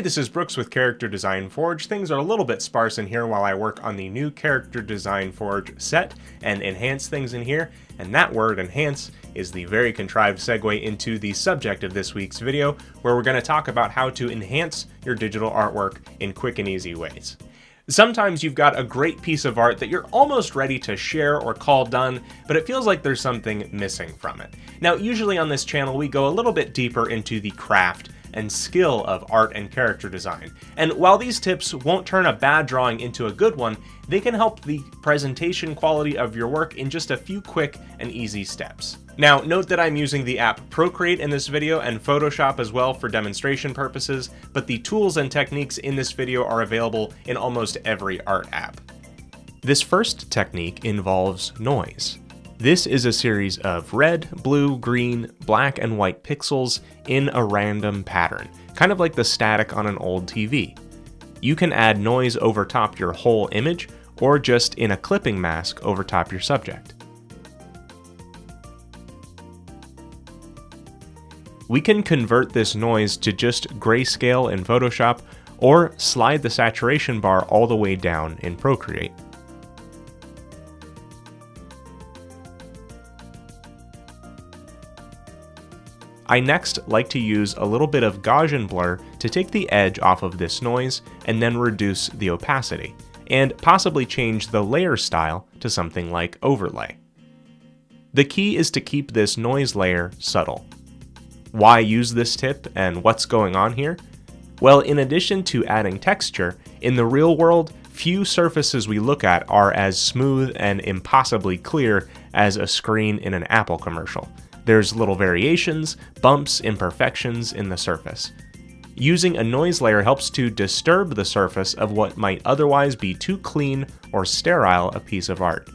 this is Brooks with Character Design Forge. Things are a little bit sparse in here while I work on the new Character Design Forge set and enhance things in here, and that word, enhance, is the very contrived segue into the subject of this week's video, where we're going to talk about how to enhance your digital artwork in quick and easy ways. Sometimes you've got a great piece of art that you're almost ready to share or call done, but it feels like there's something missing from it. Now, usually on this channel, we go a little bit deeper into the craft and skill of art and character design. And while these tips won't turn a bad drawing into a good one, they can help the presentation quality of your work in just a few quick and easy steps. Now, note that I'm using the app Procreate in this video and Photoshop as well for demonstration purposes, but the tools and techniques in this video are available in almost every art app. This first technique involves noise. This is a series of red, blue, green, black, and white pixels in a random pattern, kind of like the static on an old TV. You can add noise over top your whole image, or just in a clipping mask over top your subject. We can convert this noise to just grayscale in Photoshop, or slide the saturation bar all the way down in Procreate. I next like to use a little bit of Gaussian blur to take the edge off of this noise and then reduce the opacity, and possibly change the layer style to something like overlay. The key is to keep this noise layer subtle. Why use this tip and what's going on here? Well, in addition to adding texture, in the real world, few surfaces we look at are as smooth and impossibly clear as a screen in an Apple commercial. There's little variations, bumps, imperfections in the surface. Using a noise layer helps to disturb the surface of what might otherwise be too clean or sterile a piece of art.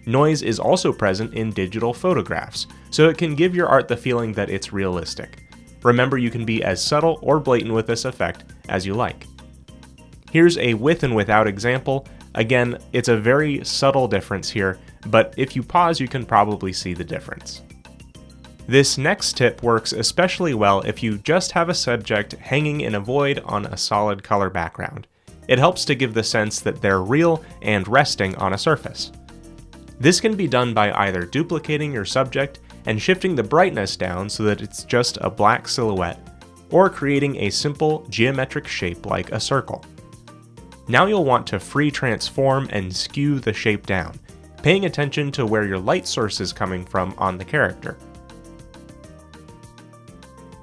Noise is also present in digital photographs, so it can give your art the feeling that it's realistic. Remember, you can be as subtle or blatant with this effect as you like. Here's a with and without example. Again, it's a very subtle difference here, but if you pause, you can probably see the difference. This next tip works especially well if you just have a subject hanging in a void on a solid color background. It helps to give the sense that they're real and resting on a surface. This can be done by either duplicating your subject and shifting the brightness down so that it's just a black silhouette, or creating a simple geometric shape like a circle. Now you'll want to free transform and skew the shape down, paying attention to where your light source is coming from on the character.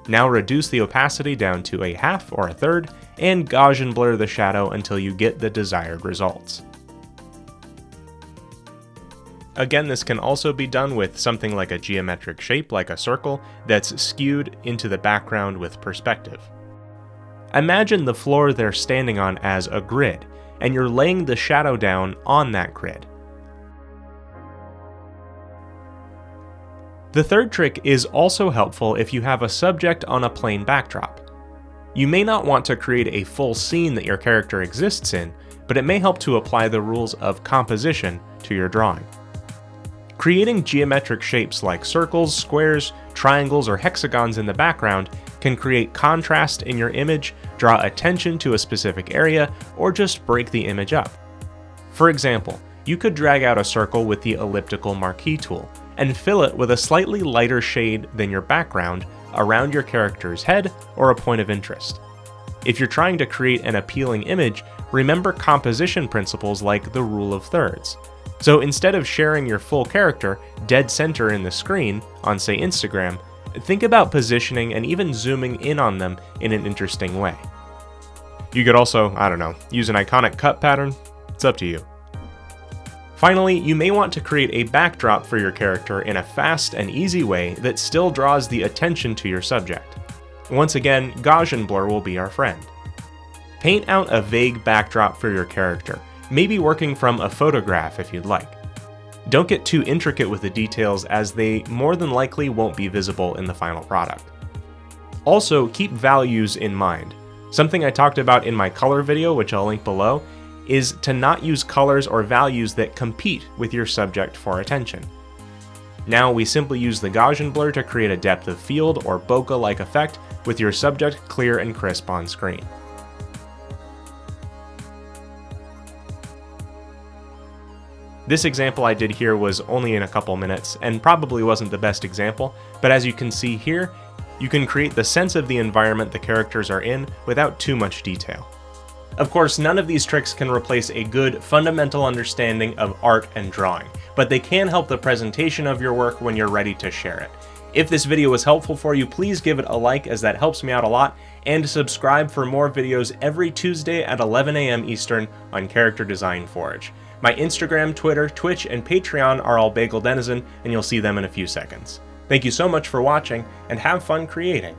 Now reduce the opacity down to a half or a third, and Gaussian blur the shadow until you get the desired results. Again, this can also be done with something like a geometric shape like a circle that's skewed into the background with perspective. Imagine the floor they're standing on as a grid, and you're laying the shadow down on that grid. The third trick is also helpful if you have a subject on a plain backdrop. You may not want to create a full scene that your character exists in, but it may help to apply the rules of composition to your drawing. Creating geometric shapes like circles, squares, triangles, or hexagons in the background can create contrast in your image, draw attention to a specific area, or just break the image up. For example, you could drag out a circle with the elliptical marquee tool, and fill it with a slightly lighter shade than your background around your character's head or a point of interest. If you're trying to create an appealing image, remember composition principles like the rule of thirds. So instead of sharing your full character dead center in the screen on, say, Instagram, think about positioning and even zooming in on them in an interesting way. You could also, use an iconic cut pattern. It's up to you. Finally, you may want to create a backdrop for your character in a fast and easy way that still draws the attention to your subject. Once again, Gaussian blur will be our friend. Paint out a vague backdrop for your character, maybe working from a photograph if you'd like. Don't get too intricate with the details, as they more than likely won't be visible in the final product. Also, keep values in mind. Something I talked about in my color video, which I'll link below, is to not use colors or values that compete with your subject for attention. Now we simply use the Gaussian blur to create a depth of field or bokeh-like effect with your subject clear and crisp on screen. This example I did here was only in a couple minutes, and probably wasn't the best example, but as you can see here, you can create the sense of the environment the characters are in without too much detail. Of course, none of these tricks can replace a good, fundamental understanding of art and drawing, but they can help the presentation of your work when you're ready to share it. If this video was helpful for you, please give it a like, as that helps me out a lot, and subscribe for more videos every Tuesday at 11 AM Eastern on Character Design Forge. My Instagram, Twitter, Twitch, and Patreon are all Bagel Denizen, and you'll see them in a few seconds. Thank you so much for watching, and have fun creating!